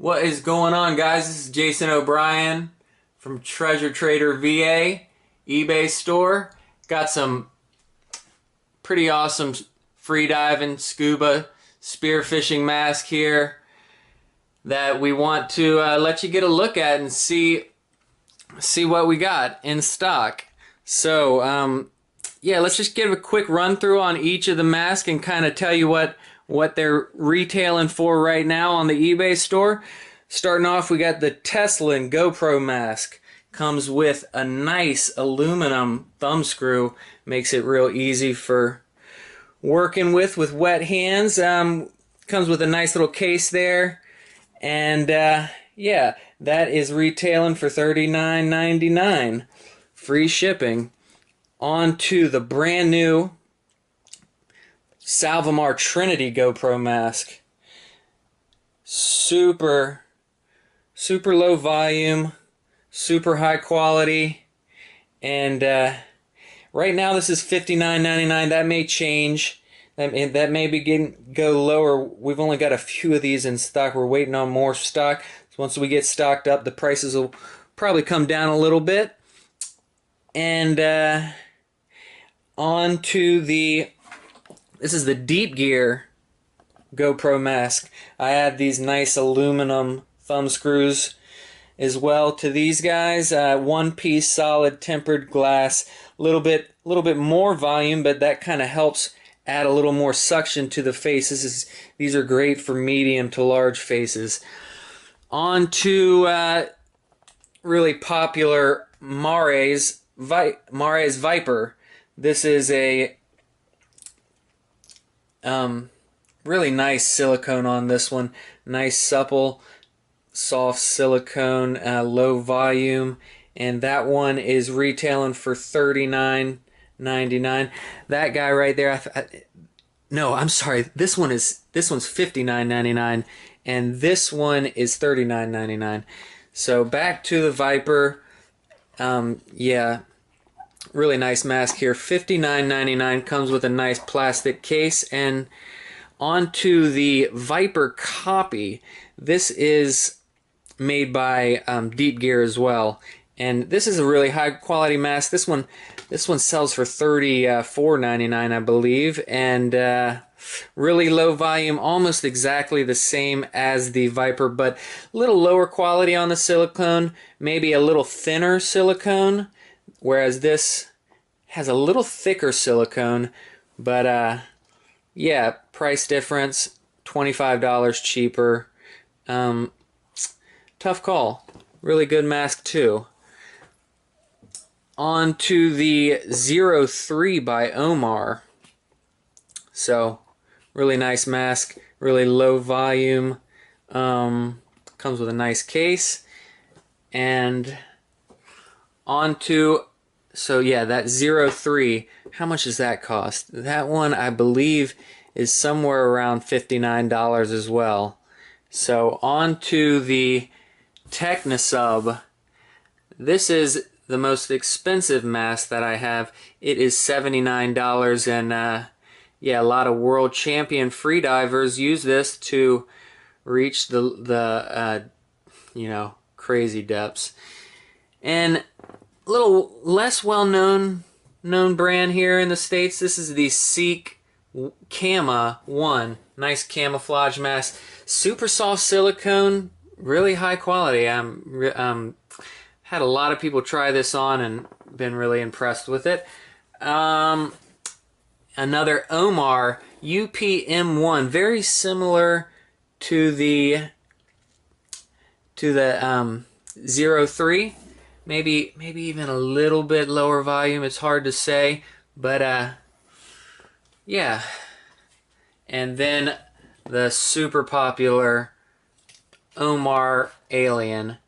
What is going on, guys? This is Jason O'Brien from Treasure Trader VA eBay store. Got some pretty awesome freediving scuba spearfishing mask here that we want to let you get a look at and see what we got in stock. So yeah, let's just give a quick run through on each of the masks and kind of tell you what they're retailing for right now on the eBay store. Starting off, we got the Tesla GoPro mask. Comes with a nice aluminum thumb screw. Makes it real easy for working with wet hands. Comes with a nice little case there. And yeah, that is retailing for $39.99. Free shipping. On to the brand new Salva Trinity GoPro mask. Super low volume, super high quality, and right now this is $59.99. That may change. That may go lower. We've only got a few of these in stock. We're waiting on more stock. So once we get stocked up, the prices will probably come down a little bit. And on to this is the Deep Gear GoPro mask. I add these nice aluminum thumb screws as well to these guys. One-piece solid tempered glass. Little bit more volume, but that kind of helps add a little more suction to the face. These are great for medium to large faces. On to really popular Marc's Viper. This is a really nice silicone on this one. Nice supple, soft silicone, low volume, and that one is retailing for $39.99. That guy right there, no, I'm sorry. This one's $59.99, and this one is $39.99. So back to the Viper. Yeah. Really nice mask here. $59.99. Comes with a nice plastic case. And onto the Viper copy. This is made by Deep Gear as well. And this is a really high quality mask. This one sells for $34.99, I believe. And really low volume, almost exactly the same as the Viper, but a little lower quality on the silicone. Maybe a little thinner silicone. Whereas this has a little thicker silicone, but yeah, price difference, $25 cheaper. Tough call. Really good mask too. On to the 03 by Omar. So, really nice mask, really low volume. Comes with a nice case. And onto, so yeah, that 03, how much does that cost? That one, I believe, is somewhere around $59 as well. So on to the Technisub. This is the most expensive mask that I have. It is $79, and yeah, a lot of world champion freedivers use this to reach the you know, crazy depths. And a little less well-known brand here in the States. This is the Seek Cama 1. Nice camouflage mask. Super soft silicone. Really high quality. Had a lot of people try this on and been really impressed with it. Another Omar UPM1. Very similar to the 03. Maybe even a little bit lower volume. It's hard to say, but yeah. And then the super popular Omar Alien,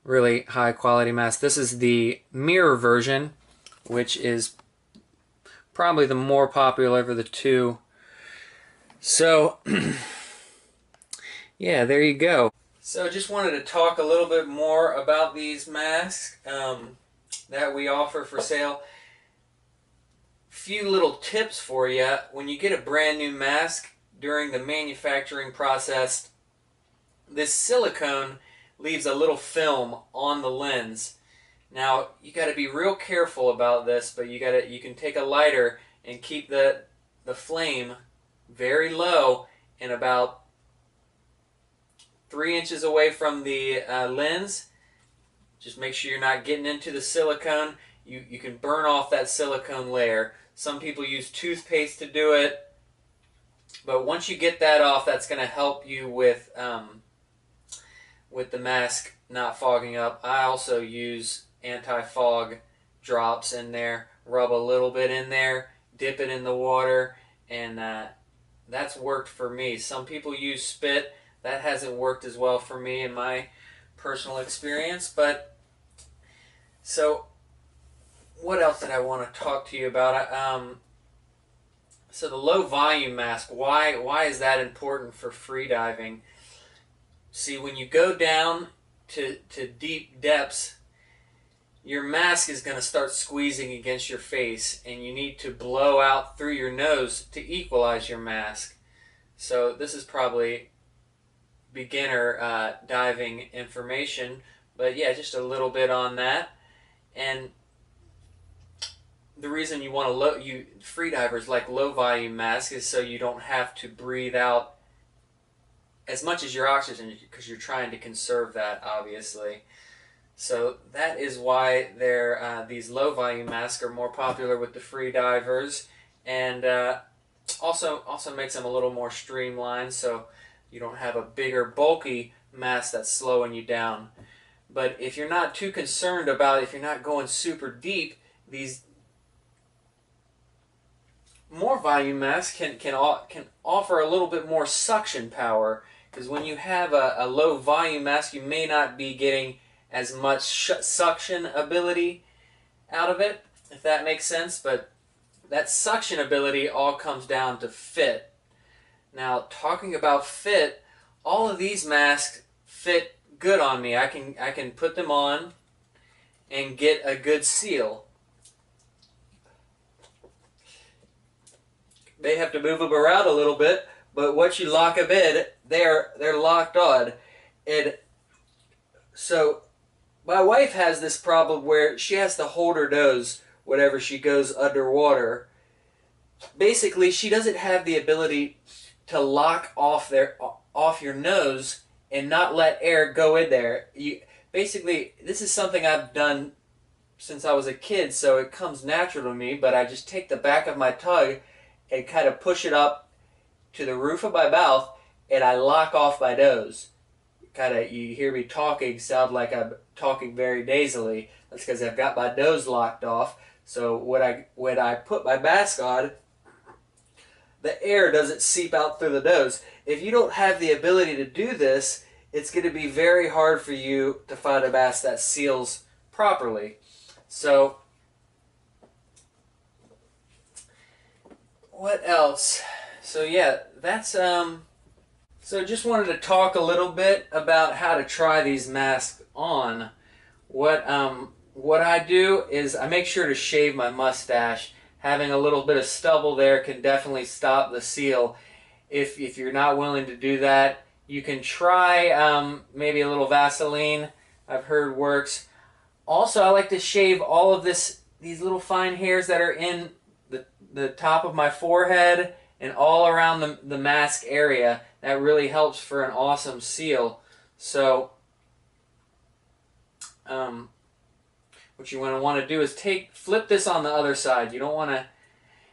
really high quality mask. This is the mirror version, which is probably the more popular of the two. So yeah, there you go. So just wanted to talk a little bit more about these masks that we offer for sale. Few little tips for you. When you get a brand new mask, during the manufacturing process, this silicone leaves a little film on the lens. Now you got to be real careful about this, but you can take a lighter and keep the flame very low and about 3 inches away from the lens. Just make sure you're not getting into the silicone. You can burn off that silicone layer. Some people use toothpaste to do it, but once you get that off, that's going to help you with the mask not fogging up. I also use anti-fog drops in there, rub a little bit in there, dip it in the water, and that's worked for me. Some people use spit. That hasn't worked as well for me in my personal experience. But so what else did I want to talk to you about? So the low volume mask, why is that important for freediving? See, when you go down to deep depths, your mask is going to start squeezing against your face, and you need to blow out through your nose to equalize your mask. So this is probably beginner diving information, but yeah, just a little bit on that. And the reason you want freedivers like low volume masks is so you don't have to breathe out as much as your oxygen, because you're trying to conserve that, obviously. So that is why these low volume masks are more popular with the freedivers, and also makes them a little more streamlined, so you don't have a bigger bulky mask that's slowing you down. But if you're not too concerned about, if you're not going super deep, these more volume masks can offer a little bit more suction power, because when you have a low volume mask, you may not be getting as much suction ability out of it, if that makes sense. But that suction ability all comes down to fit. Now, talking about fit, all of these masks fit good on me. I can put them on and get a good seal. They have to move them around a little bit, but once you lock them in, they're locked on. And so my wife has this problem where she has to hold her nose whenever she goes underwater. Basically, she doesn't have the ability to lock off your nose and not let air go in there. Basically, this is something I've done since I was a kid, so it comes natural to me, but I just take the back of my tongue and kind of push it up to the roof of my mouth, and I lock off my nose. You hear me talking, sound like I'm talking very nasally. That's because I've got my nose locked off. So when I put my mask on, the air doesn't seep out through the nose. If you don't have the ability to do this, it's going to be very hard for you to find a mask that seals properly. So what else? So yeah, that's so just wanted to talk a little bit about how to try these masks on. What I do is I make sure to shave my mustache. Having a little bit of stubble there can definitely stop the seal. If you're not willing to do that, you can try maybe a little Vaseline. I've heard works. Also, I like to shave all of these little fine hairs that are in the top of my forehead and all around the mask area. That really helps for an awesome seal. So what you want to do is flip this on the other side. You want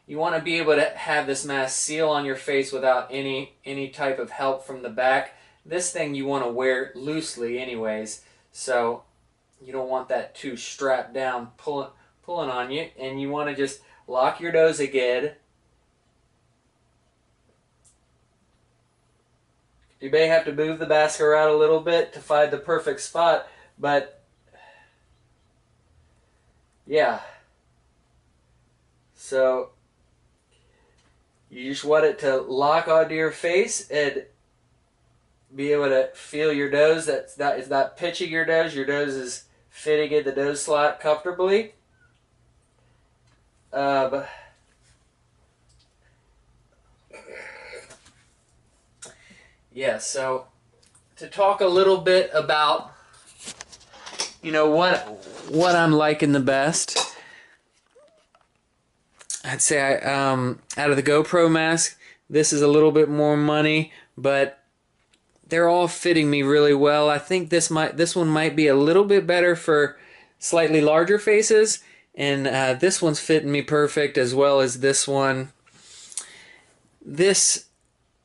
to be able to have this mask seal on your face without any type of help from the back. This thing you want to wear loosely anyways, so you don't want that too strapped down, pulling on you. And you want to just lock your nose again. You may have to move the mask around a little bit to find the perfect spot, but yeah. So you just want it to lock onto your face and be able to feel your nose. It's not pitching your nose. Your nose is fitting in the nose slot comfortably. Yeah, so to talk a little bit about, you know, what I'm liking the best. I'd say out of the GoPro mask, this is a little bit more money, but they're all fitting me really well. I think this one might be a little bit better for slightly larger faces, and this one's fitting me perfect, as well as this one. This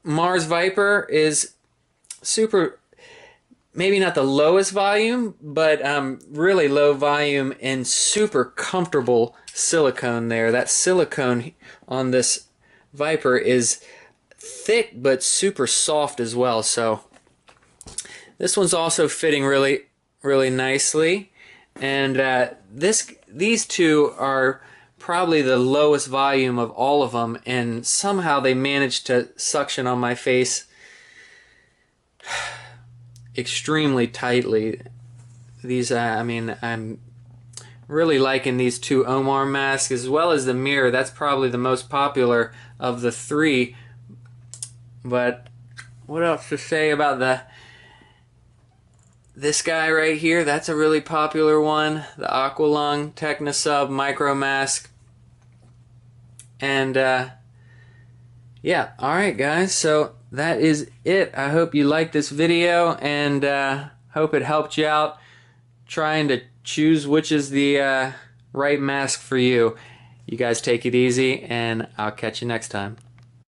Mars Viper is super, maybe not the lowest volume, but really low volume and super comfortable silicone there. That silicone on this Viper is thick but super soft as well. So this one's also fitting really, really nicely. And these two are probably the lowest volume of all of them, and somehow they managed to suction on my face extremely tightly. These, I mean, I'm really liking these two Omar masks, as well as the mirror. That's probably the most popular of the three. But what else to say about this guy right here? That's a really popular one, the Aqualung Technosub Micro Mask. And yeah, alright guys, so that is it. I hope you liked this video, and hope it helped you out trying to choose which is the right mask for you. You guys take it easy, and I'll catch you next time.